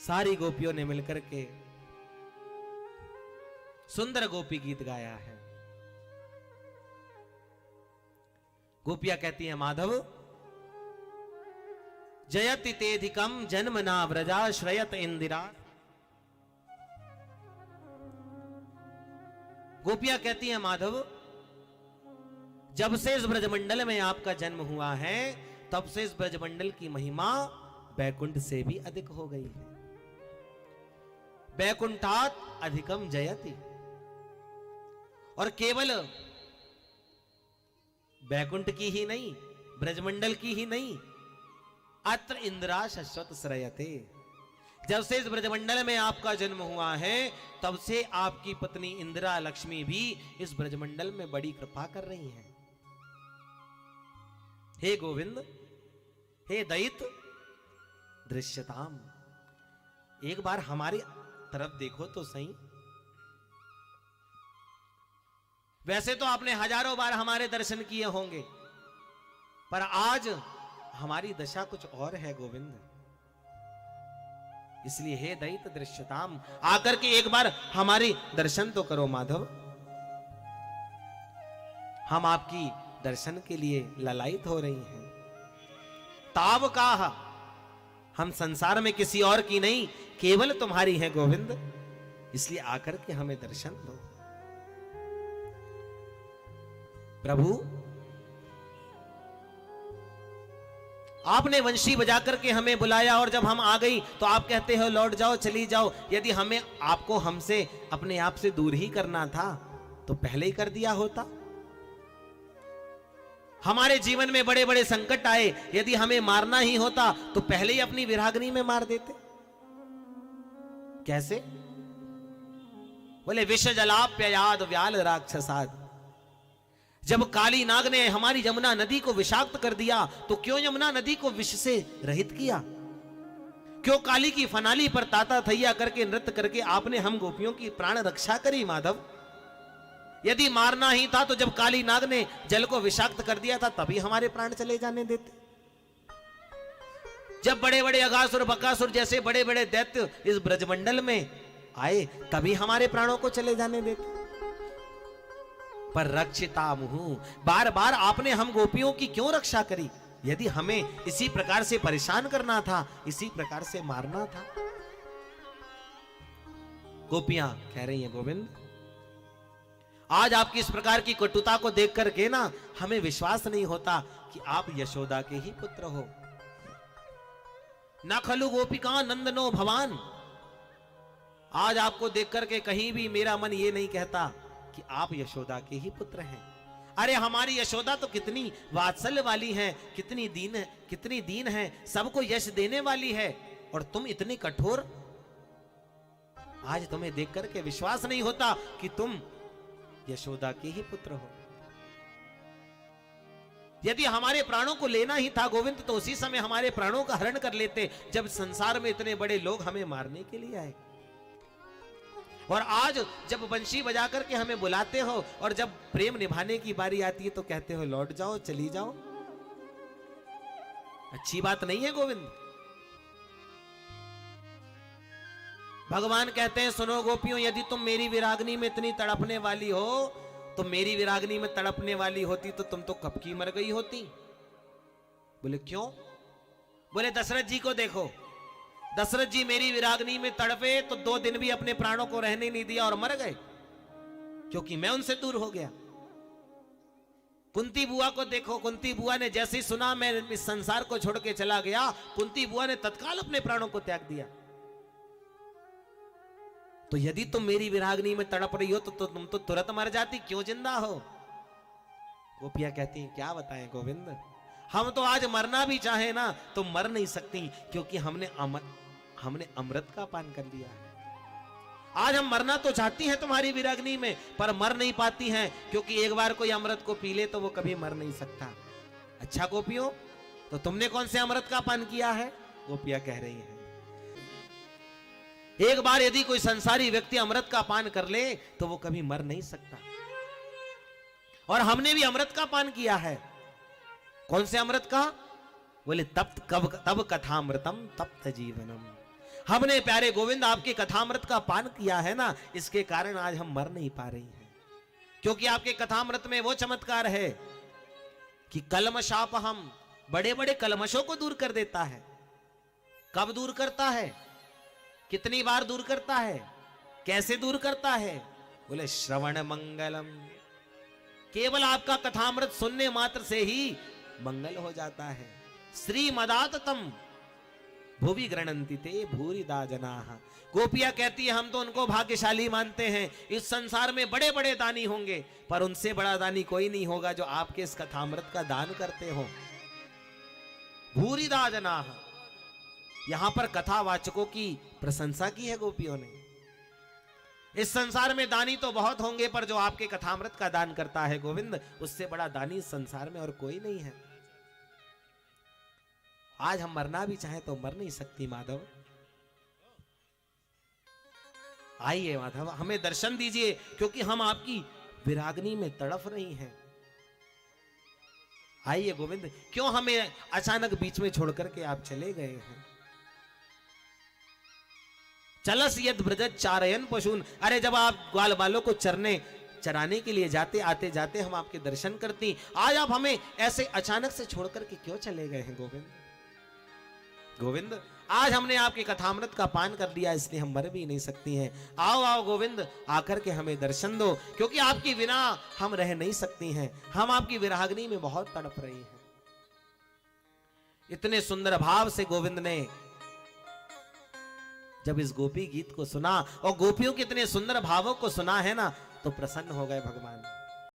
सारी गोपियों ने मिलकर के सुंदर गोपी गीत गाया है। गोपियां कहती हैं माधव जयति तेधिकम जन्मना व्रजा श्रयत इंदिरा। गोपियां कहती हैं माधव जब से इस ब्रजमंडल में आपका जन्म हुआ है तब से इस ब्रजमंडल की महिमा बैकुंठ से भी अधिक हो गई है। बैकुंठात अधिकम जयति। और केवल बैकुंठ की ही नहीं, ब्रजमंडल की ही नहीं, अत्र इंदिरा शश्वत श्रयते। जब से इस ब्रजमंडल में आपका जन्म हुआ है तब से आपकी पत्नी इंदिरा लक्ष्मी भी इस ब्रजमंडल में बड़ी कृपा कर रही हैं। हे गोविंद, हे दैत दृश्यताम, एक बार हमारी तरफ देखो तो सही। वैसे तो आपने हजारों बार हमारे दर्शन किए होंगे, पर आज हमारी दशा कुछ और है गोविंद। इसलिए हे दैत दृश्यताम, आकर के एक बार हमारी दर्शन तो करो माधव। हम आपकी दर्शन के लिए ललायित हो रही हैं। ताव काह, हम संसार में किसी और की नहीं, केवल तुम्हारी है गोविंद, इसलिए आकर के हमें दर्शन दो। प्रभु आपने वंशी बजा करके हमें बुलाया और जब हम आ गई तो आप कहते हो लौट जाओ, चली जाओ। यदि हमें आपको हमसे अपने आप से दूर ही करना था तो पहले ही कर दिया होता। हमारे जीवन में बड़े बड़े संकट आए, यदि हमें मारना ही होता तो पहले ही अपनी विरागनी में मार देते। कैसे? बोले विष जलाप्ययाद व्याल राक्षसाद। जब काली नाग ने हमारी यमुना नदी को विषाक्त कर दिया तो क्यों यमुना नदी को विष से रहित किया? क्यों काली की फनाली पर ताता थैया करके नृत्य करके आपने हम गोपियों की प्राण रक्षा करी माधव? यदि मारना ही था तो जब काली नाग ने जल को विषाक्त कर दिया था तभी हमारे प्राण चले जाने देते। जब बड़े बड़े अघासुर बकासुर जैसे बड़े बड़े दैत्य इस ब्रजमंडल में आए तभी हमारे प्राणों को चले जाने देते। पर रक्षिता मुहु, बार बार आपने हम गोपियों की क्यों रक्षा करी? यदि हमें इसी प्रकार से परेशान करना था, इसी प्रकार से मारना था। गोपियां कह रही हैं गोविंद आज आपकी इस प्रकार की कटुता को देख करके ना हमें विश्वास नहीं होता कि आप यशोदा के ही पुत्र हो। न खलु गोपिका नंदनो भवान। आज आपको देख करके कहीं भी मेरा मन ये नहीं कहता कि आप यशोदा के ही पुत्र हैं। अरे हमारी यशोदा तो कितनी वात्सल्य वाली है, कितनी दीन है, सबको यश देने वाली है, और तुम इतनी कठोर। आज तुम्हें देख करके विश्वास नहीं होता कि तुम यशोदा के ही पुत्र हो। यदि हमारे प्राणों को लेना ही था गोविंद तो उसी समय हमारे प्राणों का हरण कर लेते, जब संसार में इतने बड़े लोग हमें मारने के लिए आए। और आज जब बंशी बजा करके हमें बुलाते हो और जब प्रेम निभाने की बारी आती है तो कहते हो लौट जाओ, चली जाओ। अच्छी बात नहीं है गोविंद। भगवान कहते हैं सुनो गोपियों, यदि तुम मेरी विरागनी में इतनी तड़पने वाली हो तो मेरी विरागनी में तड़पने वाली होती तो तुम तो कब की मर गई होती। बोले क्यों? बोले दशरथ जी को देखो, दशरथ जी मेरी विरागनी में तड़पे तो 2 दिन भी अपने प्राणों को रहने नहीं दिया और मर गए, क्योंकि मैं उनसे दूर हो गया। कुंती बुआ को देखो, कुंती बुआ ने जैसे ही सुना मैं इस संसार को छोड़ के चला गया, कुंती बुआ ने तत्काल अपने प्राणों को त्याग दिया। तो यदि तुम मेरी विरागनी में तड़प रही हो तो तुम तो तुरंत मर जाती, क्यों जिंदा हो? गोपियां कहती हैं क्या बताएं गोविंद, हम तो आज मरना भी चाहे ना तो मर नहीं सकती, क्योंकि हमने अमृत का पान कर लिया है। आज हम मरना तो चाहती हैं तुम्हारी विरागनी में, पर मर नहीं पाती हैं, क्योंकि एक बार कोई अमृत को पी ले तो वो कभी मर नहीं सकता। अच्छा गोपियों, तो तुमने कौन से अमृत का पान किया है? गोपियां कह रही हैं एक बार यदि कोई संसारी व्यक्ति अमृत का पान कर ले तो वो कभी मर नहीं सकता। और हमने भी अमृत का पान किया है। कौन से अमृत का? बोले तब कथामृतम तप्त जीवनम। हमने प्यारे गोविंद आपके कथामृत का पान किया है ना, इसके कारण आज हम मर नहीं पा रही हैं, क्योंकि आपके कथामृत में वो चमत्कार है कि कलमशाप हम बड़े बड़े कलमशों को दूर कर देता है। कब दूर करता है, कितनी बार दूर करता है, कैसे दूर करता है? बोले श्रवण मंगलम, केवल आपका कथामृत सुनने मात्र से ही मंगल हो जाता है। श्रीमदाततम भुवि गृणन्ति ते भूरिदा जनाः। गोपियां कहती है हम तो उनको भाग्यशाली मानते हैं, इस संसार में बड़े बड़े दानी होंगे पर उनसे बड़ा दानी कोई नहीं होगा जो आपके इस कथामृत का दान करते हो। भूरिदा जनाः, यहां पर कथावाचकों की प्रशंसा की है गोपियों ने। इस संसार में दानी तो बहुत होंगे पर जो आपके कथामृत का दान करता है गोविंद, उससे बड़ा दानी इस संसार में और कोई नहीं है। आज हम मरना भी चाहें तो मर नहीं सकती माधव। आइए माधव, हमें दर्शन दीजिए, क्योंकि हम आपकी विरागनी में तड़फ रही हैं। आइए गोविंद, क्यों हमें अचानक बीच में छोड़ करके आप चले गए हैं? चलस यद ब्रजत चारयन पशुन, अरे जब आप ग्वाल बालों को चराने के लिए जाते, आते जाते हम आपके दर्शन करती, आज आप हमें ऐसे अचानक से छोड़ करके क्यों चले गए हैं गोविंद? गोविंद, आज हमने आपके कथामृत का पान कर लिया, इसलिए हम मर भी नहीं सकती हैं। आओ आओ गोविंद, आकर के हमें दर्शन दो, क्योंकि आपकी बिना हम रह नहीं सकती हैं, हम आपकी विरागनी में बहुत तड़प रही हैं। इतने सुंदर भाव से गोविंद ने जब इस गोपी गीत को सुना और गोपियों के इतने सुंदर भावों को सुना है ना, तो प्रसन्न हो गए भगवान।